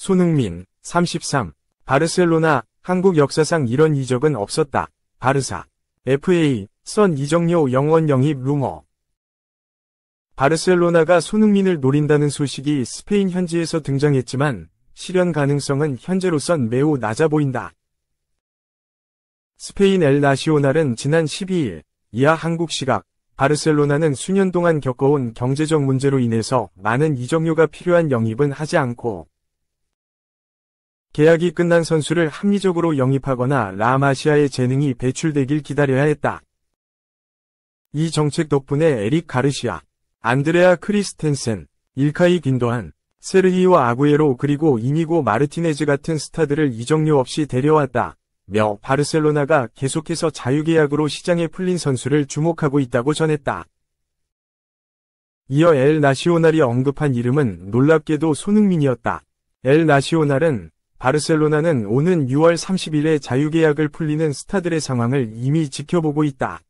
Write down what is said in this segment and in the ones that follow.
손흥민, 33. 바르셀로나, 한국 역사상 이런 이적은 없었다. 바르사. FA, 선 이적료 영원 영입 루머. 바르셀로나가 손흥민을 노린다는 소식이 스페인 현지에서 등장했지만 실현 가능성은 현재로선 매우 낮아 보인다. 스페인 엘 나시오날은 지난 12일, 이하 한국 시각, 바르셀로나는 수년 동안 겪어온 경제적 문제로 인해서 많은 이적료가 필요한 영입은 하지 않고 계약이 끝난 선수를 합리적으로 영입하거나 라마시아의 재능이 배출되길 기다려야 했다. 이 정책 덕분에 에릭 가르시아, 안드레아 크리스텐센, 일카이 귄도안, 세르히오 아구에로 그리고 이니고 마르티네즈 같은 스타들을 이적료 없이 데려왔다. 며 바르셀로나가 계속해서 자유계약으로 시장에 풀린 선수를 주목하고 있다고 전했다. 이어 엘 나시오날이 언급한 이름은 놀랍게도 손흥민이었다. 엘 나시오날은 바르셀로나는 오는 6월 30일에 자유계약을 풀리는 스타들의 상황을 이미 지켜보고 있다.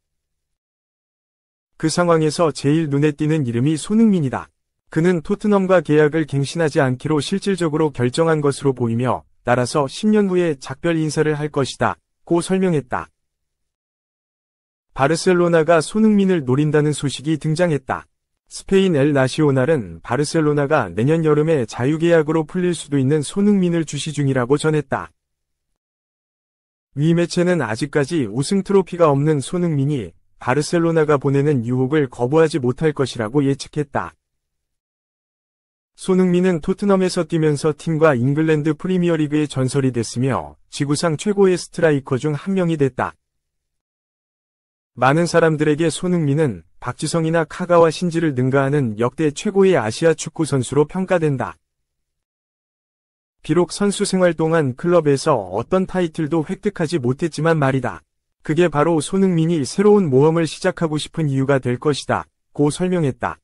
그 상황에서 제일 눈에 띄는 이름이 손흥민이다. 그는 토트넘과 계약을 갱신하지 않기로 실질적으로 결정한 것으로 보이며 따라서 10년 후에 작별 인사를 할 것이다. 고 설명했다. 바르셀로나가 손흥민을 노린다는 소식이 등장했다. 스페인 엘 나시오날은 바르셀로나가 내년 여름에 자유계약으로 풀릴 수도 있는 손흥민을 주시 중이라고 전했다. 위 매체는 아직까지 우승 트로피가 없는 손흥민이 바르셀로나가 보내는 유혹을 거부하지 못할 것이라고 예측했다. 손흥민은 토트넘에서 뛰면서 팀과 잉글랜드 프리미어리그의 전설이 됐으며 지구상 최고의 스트라이커 중 한 명이 됐다. 많은 사람들에게 손흥민은 박지성이나 카가와 신지를 능가하는 역대 최고의 아시아 축구 선수로 평가된다. 비록 선수 생활 동안 클럽에서 어떤 타이틀도 획득하지 못했지만 말이다. 그게 바로 손흥민이 새로운 모험을 시작하고 싶은 이유가 될 것이다. 고 설명했다.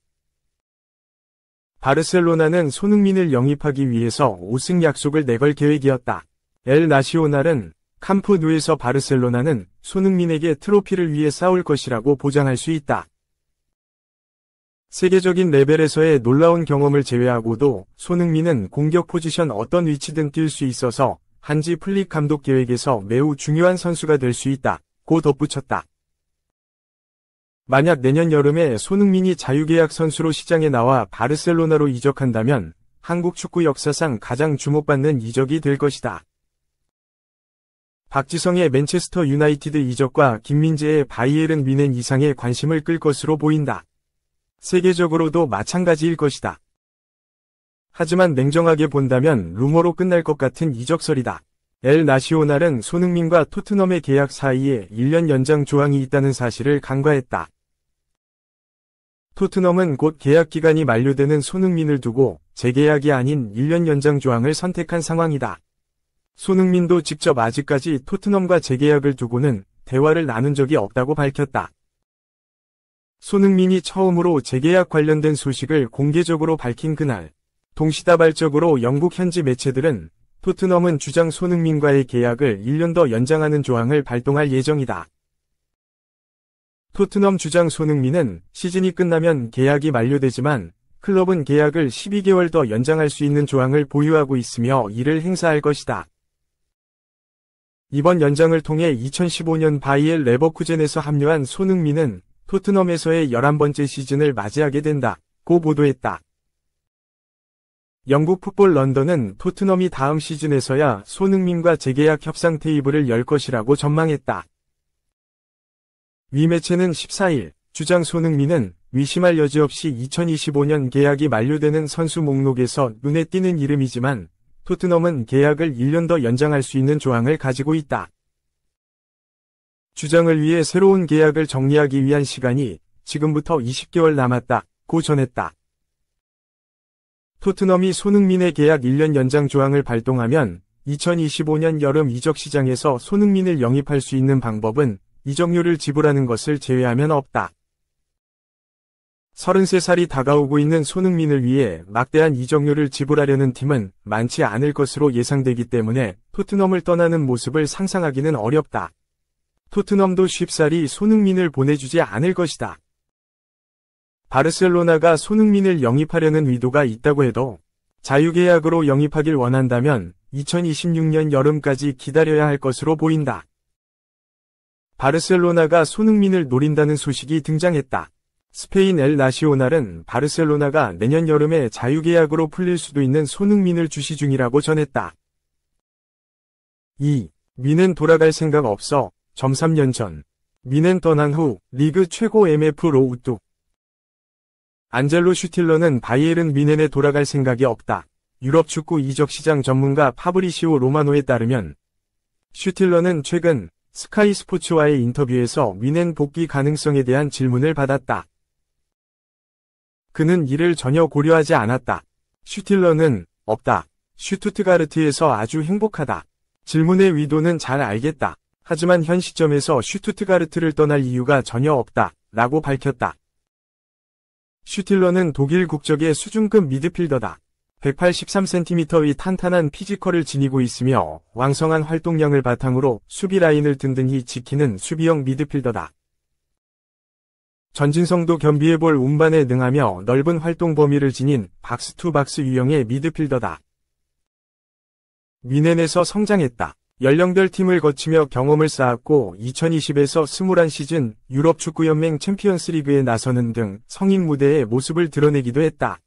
바르셀로나는 손흥민을 영입하기 위해서 5승 약속을 내걸 계획이었다. 엘 나시오날은 캠프 누에서 바르셀로나는 손흥민에게 트로피를 위해 싸울 것이라고 보장할 수 있다. 세계적인 레벨에서의 놀라운 경험을 제외하고도 손흥민은 공격 포지션 어떤 위치든 뛸 수 있어서 한지 플릭 감독 계획에서 매우 중요한 선수가 될 수 있다. 고 덧붙였다. 만약 내년 여름에 손흥민이 자유계약 선수로 시장에 나와 바르셀로나로 이적한다면 한국 축구 역사상 가장 주목받는 이적이 될 것이다. 박지성의 맨체스터 유나이티드 이적과 김민재의 바이에른 뮌헨 이상의 관심을 끌 것으로 보인다. 세계적으로도 마찬가지일 것이다. 하지만 냉정하게 본다면 루머로 끝날 것 같은 이적설이다. 엘 나시오날은 손흥민과 토트넘의 계약 사이에 1년 연장 조항이 있다는 사실을 간과했다. 토트넘은 곧 계약 기간이 만료되는 손흥민을 두고 재계약이 아닌 1년 연장 조항을 선택한 상황이다. 손흥민도 직접 아직까지 토트넘과 재계약을 두고는 대화를 나눈 적이 없다고 밝혔다. 손흥민이 처음으로 재계약 관련된 소식을 공개적으로 밝힌 그날, 동시다발적으로 영국 현지 매체들은 토트넘은 주장 손흥민과의 계약을 1년 더 연장하는 조항을 발동할 예정이다. 토트넘 주장 손흥민은 시즌이 끝나면 계약이 만료되지만 클럽은 계약을 12개월 더 연장할 수 있는 조항을 보유하고 있으며 이를 행사할 것이다. 이번 연장을 통해 2015년 바이엘 레버쿠젠에서 합류한 손흥민은 토트넘에서의 11번째 시즌을 맞이하게 된다. 고 보도했다. 영국 풋볼 런던은 토트넘이 다음 시즌에서야 손흥민과 재계약 협상 테이블을 열 것이라고 전망했다. 위 매체는 14일, 주장 손흥민은 의심할 여지 없이 2025년 계약이 만료되는 선수 목록에서 눈에 띄는 이름이지만 토트넘은 계약을 1년 더 연장할 수 있는 조항을 가지고 있다. 주장을 위해 새로운 계약을 정리하기 위한 시간이 지금부터 20개월 남았다. 고 전했다. 토트넘이 손흥민의 계약 1년 연장 조항을 발동하면 2025년 여름 이적 시장에서 손흥민을 영입할 수 있는 방법은 이적료를 지불하는 것을 제외하면 없다. 33살이 다가오고 있는 손흥민을 위해 막대한 이적료를 지불하려는 팀은 많지 않을 것으로 예상되기 때문에 토트넘을 떠나는 모습을 상상하기는 어렵다. 토트넘도 쉽사리 손흥민을 보내주지 않을 것이다. 바르셀로나가 손흥민을 영입하려는 의도가 있다고 해도 자유계약으로 영입하길 원한다면 2026년 여름까지 기다려야 할 것으로 보인다. 바르셀로나가 손흥민을 노린다는 소식이 등장했다. 스페인 엘 나시오날은 바르셀로나가 내년 여름에 자유계약으로 풀릴 수도 있는 손흥민을 주시 중이라고 전했다. 2. 미넨 돌아갈 생각 없어. 3년 전. 미넨 떠난 후 리그 최고 MF로 우뚝. 안젤로 슈틸러는 바이에른 미넨에 돌아갈 생각이 없다. 유럽 축구 이적 시장 전문가 파브리시오 로마노에 따르면 슈틸러는 최근 스카이 스포츠와의 인터뷰에서 미넨 복귀 가능성에 대한 질문을 받았다. 그는 이를 전혀 고려하지 않았다. 슈틸러는 없다. 슈투트가르트에서 아주 행복하다. 질문의 의도는 잘 알겠다. 하지만 현 시점에서 슈투트가르트를 떠날 이유가 전혀 없다. 라고 밝혔다. 슈틸러는 독일 국적의 수준급 미드필더다. 183cm의 탄탄한 피지컬을 지니고 있으며 왕성한 활동량을 바탕으로 수비 라인을 든든히 지키는 수비형 미드필더다. 전진성도 겸비해볼 운반에 능하며 넓은 활동 범위를 지닌 박스2박스 유형의 미드필더다. 미넨에서 성장했다. 연령별 팀을 거치며 경험을 쌓았고 2020에서 21시즌 유럽 축구연맹 챔피언스리그에 나서는 등 성인 무대의 모습을 드러내기도 했다.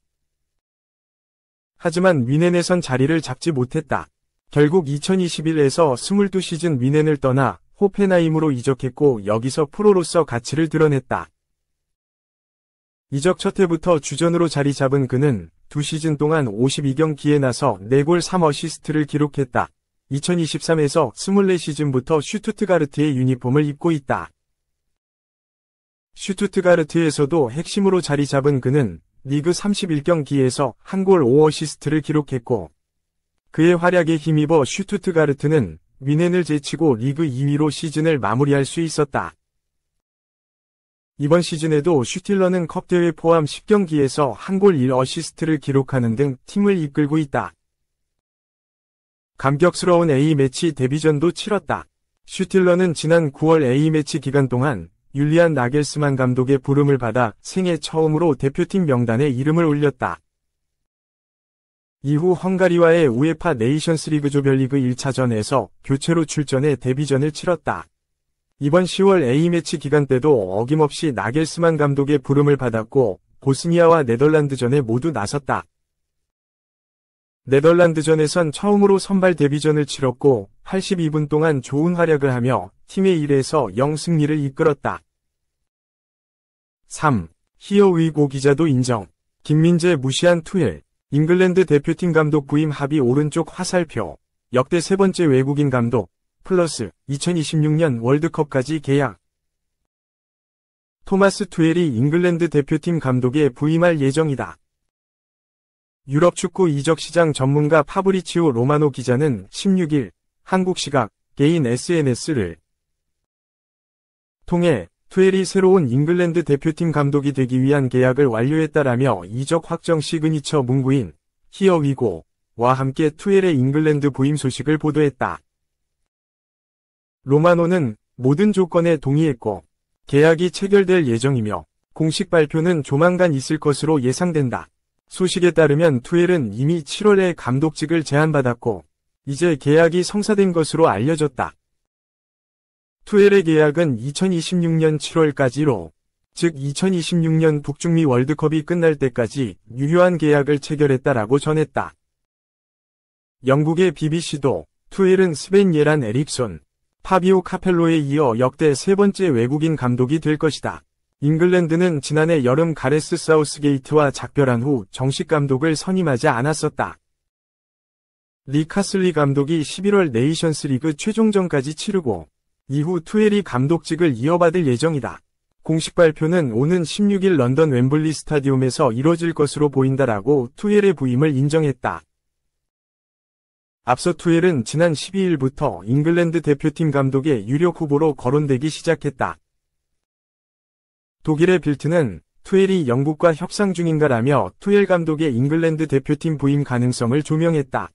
하지만 미넨에선 자리를 잡지 못했다. 결국 2021에서 22시즌 미넨을 떠나 호펜하임으로 이적했고 여기서 프로로서 가치를 드러냈다. 이적 첫 해부터 주전으로 자리 잡은 그는 2시즌 동안 52경기에 나서 4골 3어시스트를 기록했다. 2023에서 24시즌부터 슈투트가르트의 유니폼을 입고 있다. 슈투트가르트에서도 핵심으로 자리 잡은 그는 리그 31경기에서 1골 5어시스트를 기록했고 그의 활약에 힘입어 슈투트가르트는 미넨을 제치고 리그 2위로 시즌을 마무리할 수 있었다. 이번 시즌에도 슈틸러는 컵대회 포함 10경기에서 1골 1어시스트를 기록하는 등 팀을 이끌고 있다. 감격스러운 A매치 데뷔전도 치렀다. 슈틸러는 지난 9월 A매치 기간 동안 율리안 나겔스만 감독의 부름을 받아 생애 처음으로 대표팀 명단에 이름을 올렸다. 이후 헝가리와의 우에파 네이션스리그 조별리그 1차전에서 교체로 출전해 데뷔전을 치렀다. 이번 10월 A매치 기간 때도 어김없이 나겔스만 감독의 부름을 받았고 보스니아와 네덜란드전에 모두 나섰다. 네덜란드전에선 처음으로 선발 데뷔전을 치렀고 82분 동안 좋은 활약을 하며 팀의 1에서 0 승리를 이끌었다. 3. 히어의고 기자도 인정. 김민재 무시한 투엘. 잉글랜드 대표팀 감독 부임 합의 오른쪽 화살표. 역대 세 번째 외국인 감독. 플러스 2026년 월드컵까지 계약. 토마스 투엘이 잉글랜드 대표팀 감독에 부임할 예정이다. 유럽 축구 이적 시장 전문가 파브리치오 로마노 기자는 16일 한국 시각 개인 SNS를 통해 투엘이 새로운 잉글랜드 대표팀 감독이 되기 위한 계약을 완료했다라며 이적 확정 시그니처 문구인 히어 위고와 함께 투엘의 잉글랜드 부임 소식을 보도했다. 로마노는 모든 조건에 동의했고 계약이 체결될 예정이며 공식 발표는 조만간 있을 것으로 예상된다. 소식에 따르면 투엘은 이미 7월에 감독직을 제안받았고 이제 계약이 성사된 것으로 알려졌다. 투엘의 계약은 2026년 7월까지로, 즉 2026년 북중미 월드컵이 끝날 때까지 유효한 계약을 체결했다라고 전했다. 영국의 BBC도 투엘은 스벤 예란 에릭손, 파비오 카펠로에 이어 역대 세 번째 외국인 감독이 될 것이다. 잉글랜드는 지난해 여름 가레스 사우스게이트와 작별한 후 정식 감독을 선임하지 않았었다. 리 카슬리 감독이 11월 네이션스리그 최종전까지 치르고 이후 투엘이 감독직을 이어받을 예정이다. 공식 발표는 오는 16일 런던 웸블리 스타디움에서 이뤄질 것으로 보인다라고 투엘의 부임을 인정했다. 앞서 투엘은 지난 12일부터 잉글랜드 대표팀 감독의 유력 후보로 거론되기 시작했다. 독일의 빌트는 투엘이 영국과 협상 중인가라며 투엘 감독의 잉글랜드 대표팀 부임 가능성을 조명했다.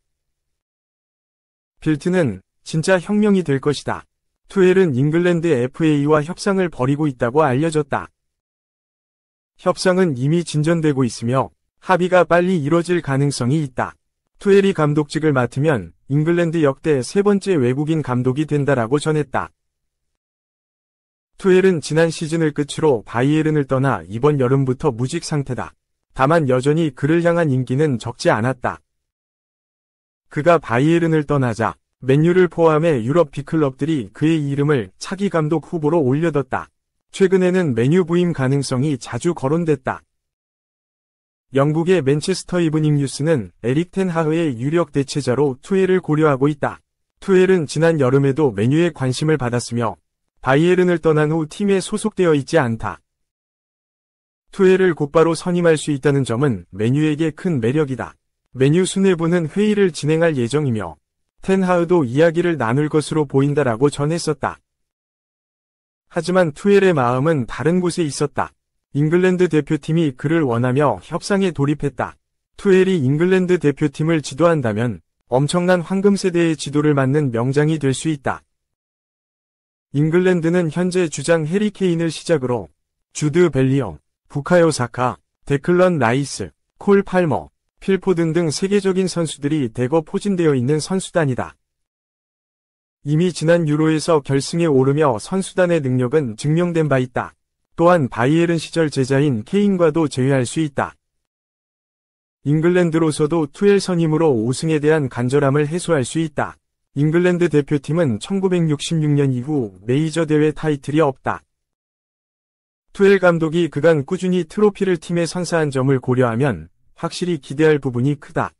빌트는 진짜 혁명이 될 것이다. 투엘은 잉글랜드 FA와 협상을 벌이고 있다고 알려졌다. 협상은 이미 진전되고 있으며 합의가 빨리 이뤄질 가능성이 있다. 투엘이 감독직을 맡으면 잉글랜드 역대 세 번째 외국인 감독이 된다라고 전했다. 투엘은 지난 시즌을 끝으로 바이에른을 떠나 이번 여름부터 무직 상태다. 다만 여전히 그를 향한 인기는 적지 않았다. 그가 바이에른을 떠나자 맨유를 포함해 유럽 빅클럽들이 그의 이름을 차기 감독 후보로 올려뒀다. 최근에는 맨유 부임 가능성이 자주 거론됐다. 영국의 맨체스터 이브닝 뉴스는 에릭 텐 하흐의 유력 대체자로 투엘을 고려하고 있다. 투엘은 지난 여름에도 맨유에 관심을 받았으며 바이에른을 떠난 후 팀에 소속되어 있지 않다. 투엘을 곧바로 선임할 수 있다는 점은 맨유에게 큰 매력이다. 맨유 수뇌부는 회의를 진행할 예정이며 텐 하흐도 이야기를 나눌 것으로 보인다라고 전했었다. 하지만 투엘의 마음은 다른 곳에 있었다. 잉글랜드 대표팀이 그를 원하며 협상에 돌입했다. 투엘이 잉글랜드 대표팀을 지도한다면 엄청난 황금 세대의 지도를 맡는 명장이 될 수 있다. 잉글랜드는 현재 주장 해리 케인을 시작으로 주드 벨리엄, 부카요 사카, 데클런 라이스, 콜 팔머, 필 포든 등 세계적인 선수들이 대거 포진되어 있는 선수단이다. 이미 지난 유로에서 결승에 오르며 선수단의 능력은 증명된 바 있다. 또한 바이에른 시절 제자인 케인과도 제외할 수 있다. 잉글랜드로서도 투엘 선임으로 우승에 대한 간절함을 해소할 수 있다. 잉글랜드 대표팀은 1966년 이후 메이저 대회 타이틀이 없다. 투엘 감독이 그간 꾸준히 트로피를 팀에 선사한 점을 고려하면 확실히 기대할 부분이 크다.